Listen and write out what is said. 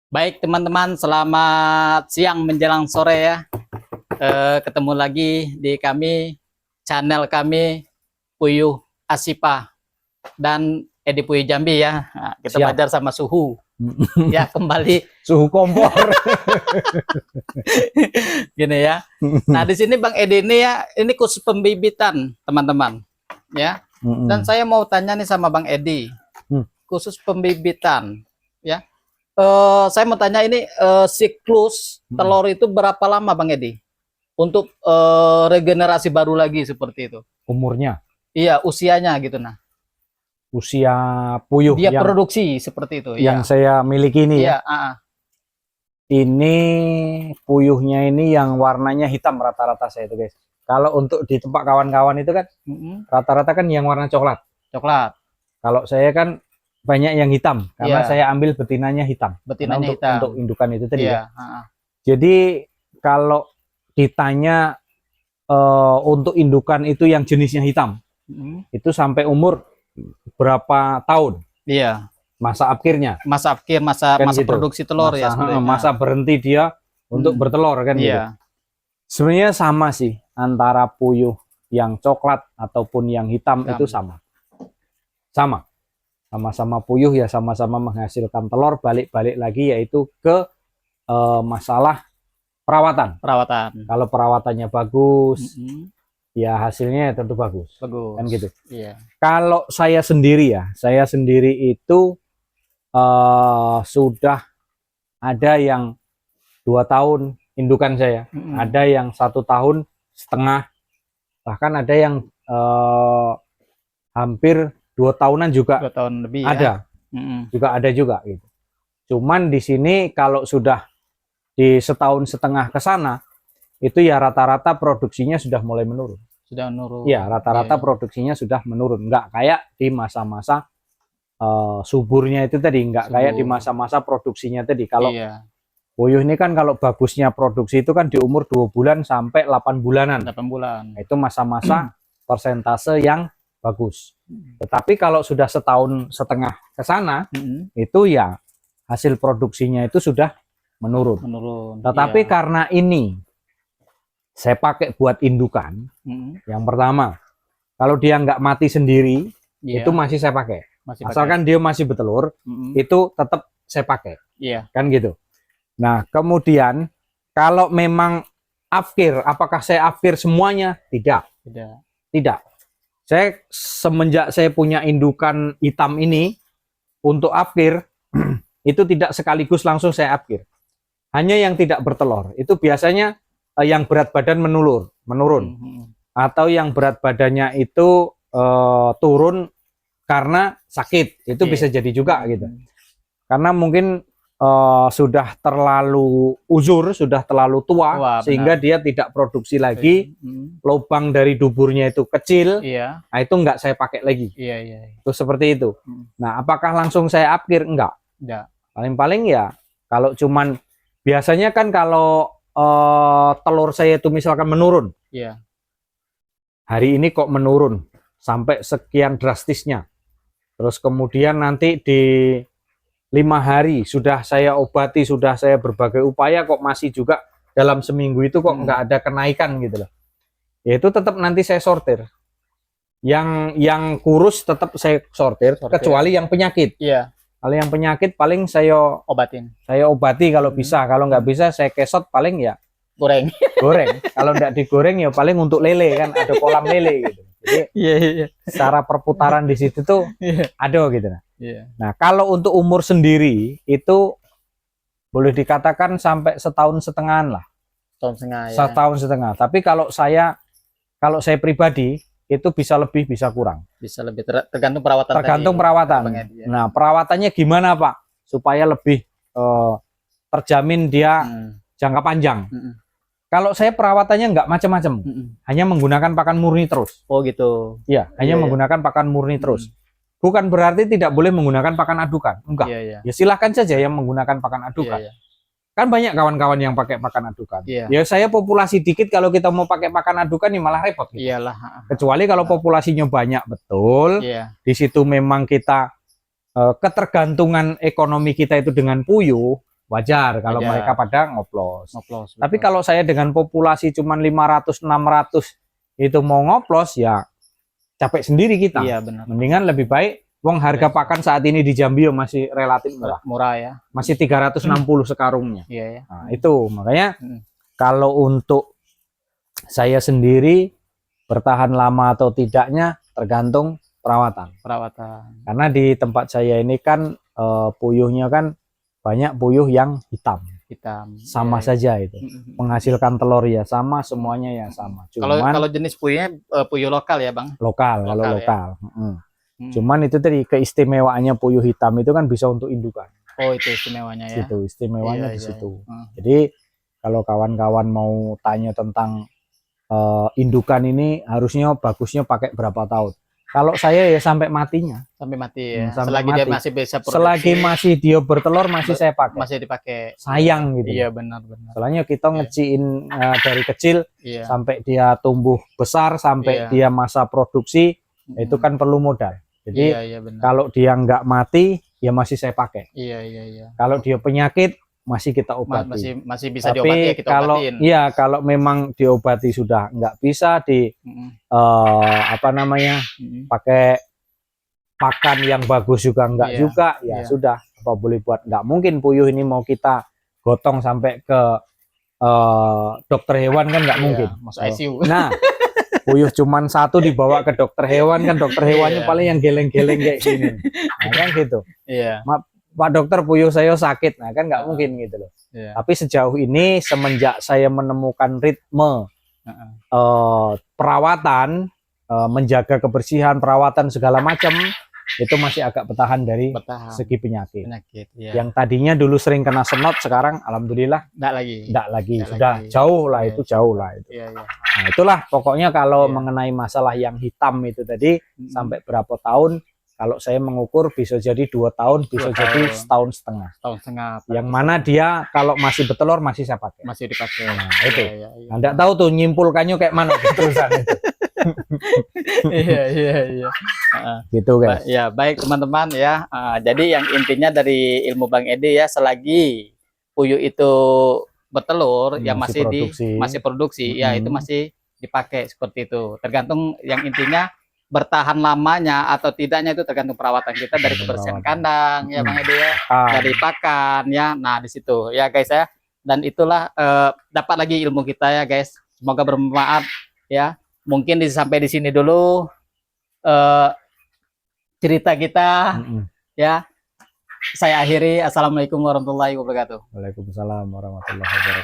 Baik teman-teman, selamat siang menjelang sore ya. Ketemu lagi di channel kami Puyuh Asipa dan Edi Puyuh Jambi ya. Nah, kita Siap. belajar sama suhu ya kembali Suhu kompor. gini ya. Nah di sini Bang Edi ini ya, ini khusus pembibitan teman-teman ya. Dan saya mau tanya nih sama Bang Edi, khusus pembibitan ya. Saya mau tanya ini siklus telur itu berapa lama Bang Edi untuk regenerasi baru lagi seperti itu? Umurnya, Iya, usianya gitu nah. usia puyuh Dia yang produksi seperti itu. yang Iya. saya miliki ini Iya, ya. Ini puyuhnya ini yang warnanya hitam rata-rata saya itu guys. Kalau untuk di tempat kawan-kawan itu kan rata-rata kan yang warna coklat. Coklat. Kalau saya kan banyak yang hitam karena Iya. saya ambil betinanya hitam. Betinanya untuk, hitam. untuk indukan itu tadi Iya. ya. Jadi kalau ditanya untuk indukan itu yang jenisnya hitam, itu sampai umur berapa tahun? Iya. Masa akhirnya, Masa akhir, masa kan masa gitu. produksi telur ya. Masa berhenti dia untuk bertelur kan gitu. Iya. Sebenarnya sama sih antara puyuh yang coklat ataupun yang hitam itu sama. Sama-sama puyuh ya, sama-sama menghasilkan telur. Balik-balik lagi yaitu ke masalah perawatan. Kalau perawatannya bagus, ya hasilnya tentu bagus. Kan gitu. Iya. Kalau saya sendiri ya, saya sendiri itu sudah ada yang 2 tahun indukan saya, ada yang 1,5 tahun, bahkan ada yang hampir 2 tahunan juga. 2 tahun lebih ada. Ya. Juga ada juga gitu. Cuman di sini kalau sudah di 1,5 tahun ke sana, itu ya rata-rata produksinya sudah mulai menurun. Sudah menurun. Ya, rata-rata produksinya sudah menurun. Enggak kayak di masa-masa suburnya itu tadi, enggak kayak di masa-masa produksinya tadi. Kalau puyuh ini kan kalau bagusnya produksi itu kan di umur 2 bulan sampai 8 bulanan. 8 bulan. Itu masa-masa persentase yang bagus. Tetapi kalau sudah 1,5 tahun ke sana, itu ya hasil produksinya itu sudah menurun. Tetapi karena ini saya pakai buat indukan, yang pertama, kalau dia nggak mati sendiri, itu masih saya pakai. Asalkan dia masih bertelur, itu tetap saya pakai. Kan gitu. Nah, kemudian kalau memang afkir, apakah saya afkir semuanya? Tidak. Saya semenjak saya punya indukan hitam ini, untuk afkir, itu tidak sekaligus langsung saya afkir. Hanya yang tidak bertelur. Itu biasanya yang berat badan menurun. Atau yang berat badannya itu turun karena sakit. Itu bisa jadi juga gitu. Karena mungkin sudah terlalu uzur, sudah terlalu tua, sehingga dia tidak produksi lagi. Lubang dari duburnya itu kecil. Nah, itu enggak saya pakai lagi. Itu seperti itu. Nah, apakah langsung saya upgrade? Enggak. Paling-paling ya kalau cuman biasanya kan kalau telur saya itu misalkan menurun. Hari ini kok menurun sampai sekian drastisnya. Terus kemudian nanti di 5 hari sudah saya obati, sudah saya berbagai upaya, kok masih juga dalam seminggu itu kok nggak ada kenaikan gitu loh. Ya itu tetap nanti saya sortir. Yang kurus tetap saya sortir. Kecuali yang penyakit. Kalau yang penyakit paling saya obati kalau bisa. Kalau nggak bisa saya kesot, paling ya goreng. Kalau nggak digoreng ya paling untuk lele, kan ada kolam lele gitu. Jadi secara perputaran di situ tuh ada gitu. Nah, kalau untuk umur sendiri itu boleh dikatakan sampai 1,5 tahun lah. 1,5 tahun. Tapi kalau saya pribadi itu bisa lebih, bisa kurang. Bisa lebih tergantung perawatan. Tergantung perawatan. Nah, perawatannya gimana Pak? Supaya lebih terjamin dia jangka panjang. Kalau saya perawatannya nggak macam-macam, hanya menggunakan pakan murni terus. Oh gitu. Iya, hanya menggunakan pakan murni terus. Bukan berarti tidak boleh menggunakan pakan adukan, enggak. Ya silahkan saja yang menggunakan pakan adukan. Kan banyak kawan-kawan yang pakai pakan adukan. Ya saya populasi dikit, kalau kita mau pakai pakan adukan ini malah repot. Gitu. Kecuali kalau populasinya banyak betul, di situ memang kita ketergantungan ekonomi kita itu dengan puyuh, wajar kalau Wajar. mereka pada ngoplos. Ngoplos. Tapi betul. kalau saya dengan populasi cuma 500-600 itu mau ngoplos ya capek sendiri kita. Iya benar. Mendingan lebih baik wong harga pakan saat ini di Jambi masih relatif murah. Murah ya. Masih 360 sekarungnya. Iya ya. Nah, itu makanya Hmm. kalau untuk saya sendiri bertahan lama atau tidaknya tergantung perawatan. Perawatan. Karena di tempat saya ini kan puyuhnya kan banyak puyuh yang hitam. Hitam. Sama Iya, iya. Hmm. saja itu. Menghasilkan telur ya sama, semuanya ya sama. Cuman Kalau jenis puyuhnya puyuh lokal ya bang. lokal, kalau Lokal ya. lokal. Cuman itu tadi keistimewaannya puyuh hitam itu kan bisa untuk indukan. Oh itu istimewanya ya. Situ istimewanya Iya, di iya, situ. iya. Jadi kalau kawan-kawan mau tanya tentang indukan ini harusnya bagusnya pakai berapa tahun? Kalau saya ya sampai matinya. Sampai mati ya. Sampai Selagi dia mati. masih bisa produksi. Selagi masih dia bertelur masih saya pakai. Masih dipakai. Sayang gitu. Iya benar-benar. Soalnya kita ngeciin dari kecil Iya. sampai dia tumbuh besar, sampai Iya. dia masa produksi, itu kan perlu modal. Jadi Iya, iya, benar. kalau dia nggak mati, ya masih saya pakai. Iya iya iya. Kalau dia penyakit, masih kita obati. Masih bisa Tapi diobati ya kita kalau obatin. iya, kalau memang diobati sudah nggak bisa apa namanya, pakai pakan yang bagus juga nggak Iya, juga, ya iya. sudah, apa boleh buat. Nggak mungkin puyuh ini mau kita gotong sampai ke dokter hewan kan nggak Iya, mungkin. masuk ICU. Nah, puyuh cuman satu dibawa ke dokter hewan kan, dokter hewannya Iya. paling yang geleng-geleng kayak gini. Nah, kan gitu. Iya. Pak dokter, puyuh saya sakit. Nah, kan nggak mungkin gitu loh. Iya. Tapi sejauh ini semenjak saya menemukan ritme perawatan, menjaga kebersihan, perawatan segala macam, itu masih agak bertahan dari Bertahan. segi penyakit. Iya. Yang tadinya dulu sering kena senot, sekarang alhamdulillah Enggak lagi. enggak lagi. Nggak Sudah lagi. jauh lah, Iya. itu jauh lah itu. Iya iya. Nah, itulah pokoknya kalau Iya. mengenai masalah yang hitam itu tadi, sampai berapa tahun, kalau saya mengukur bisa jadi 2 tahun, bisa 2 jadi tahun. setahun setengah. Tahun setengah. Yang mana dia kalau masih bertelur masih saya pakai. Masih dipakai. Nah, itu. Iya, iya. Anda tahu tuh nyimpulkannya kayak mana terusan itu. Iya iya iya. Gitu guys. Ya baik teman-teman ya. Jadi yang intinya dari ilmu Bang Edi ya, selagi puyuh itu bertelur, yang masih produksi, ya itu masih dipakai seperti itu. Tergantung, yang intinya bertahan lamanya atau tidaknya itu tergantung perawatan kita dari kebersihan kandang ya Bang Edi ya, dari pakan ya. Nah di situ ya guys ya. Dan itulah dapat lagi ilmu kita ya guys. Semoga bermanfaat ya. Mungkin sampai di sini dulu cerita kita ya. Saya akhiri. Assalamualaikum warahmatullahi wabarakatuh. Waalaikumsalam warahmatullahi wabarakatuh.